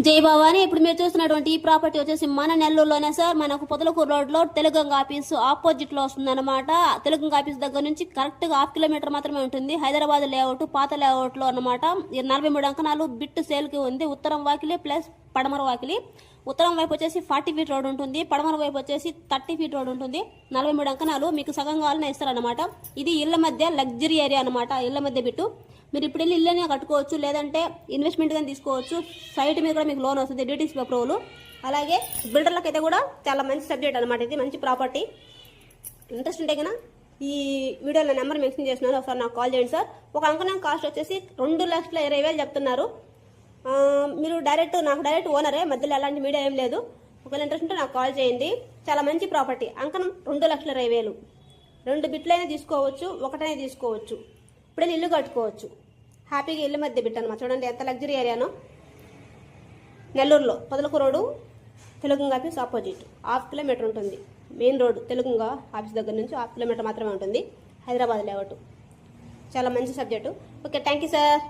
జై భవాని. ఇప్పుడు మీరు చూస్తున్నటువంటి ఈ ప్రాపర్టీ వచ్చేసి మన నెల్లూరులోనే సార్, మనకు పొదలకూరు రోడ్లో తెలుగంగ ఆఫీసు ఆపోజిట్ లో వస్తుంది అనమాట. తెలుగంగ ఆఫీస్ దగ్గర నుంచి కరెక్ట్ గా 1/2 కిలోమీటర్ మాత్రమే ఉంటుంది. హైదరాబాద్ లేఅవుట్, పాత లేఅవుట్ లో అనమాట. 43 అంకణాలు బిట్ సేల్ కి ఉంది. ఉత్తరం వాకిలి ప్లస్ పడమర వాకిలి. ఉత్తరం వైపు వచ్చేసి 40 ఫీట్ రోడ్ ఉంటుంది, పడమర వైపు వచ్చేసి 30 ఫీట్ రోడ్ ఉంటుంది. 43 అంకణాలు మీకు సగం కావాలని ఇస్తారనమాట. ఇది ఇళ్ల మధ్య లగ్జరీ ఏరియా అనమాట. ఇళ్ల మధ్య బిట్టు మీరు ఇప్పుడు వెళ్ళి ఇళ్ళనే కట్టుకోవచ్చు, లేదంటే ఇన్వెస్ట్మెంట్ కానీ తీసుకోవచ్చు. సైట్ మీద కూడా మీకు లోన్ వస్తుంది, డీటీసీ అప్రూవల్. అలాగే బిల్డర్లకు అయితే కూడా చాలా మంచి సబ్జెక్ట్ అనమాట. ఇది మంచి ప్రాపర్టీ. ఇంట్రెస్ట్ ఉంటే కన్నా ఈ వీడియోలో నెంబర్ మెన్షన్ చేస్తున్నారు, ఒకసారి నాకు కాల్ చేయండి సార్. ఒక అంకణం కాస్ట్ వచ్చేసి 2,20,000 చెప్తున్నారు. మీరు నాకు డైరెక్ట్ ఓనరే, మధ్యలో ఎలాంటి మీడియా ఏం లేదు. ఒకవేళ ఇంట్రెస్ట్ ఉంటే నాకు కాల్ చేయండి. చాలా మంచి ప్రాపర్టీ. అంకణం 2,20,000. 2 బిట్లైనా తీసుకోవచ్చు, ఒకటైనా తీసుకోవచ్చు. ఇప్పుడే ఇల్లు కట్టుకోవచ్చు హ్యాపీగా. ఇల్లు మధ్య బిట్ అనమాట. చూడండి ఎంత లగ్జరీ ఏరియానో. నెల్లూరులో Podalakuru road Teluganga office opposite 1/2 kilometre ఉంటుంది. మెయిన్ రోడ్ తెలుగంగ ఆఫీస్ దగ్గర నుంచి 1/2 కిలోమీటర్ మాత్రమే ఉంటుంది. హైదరాబాద్ లేఅవుట్. చాలా మంచి subject. Okay, thank you sir.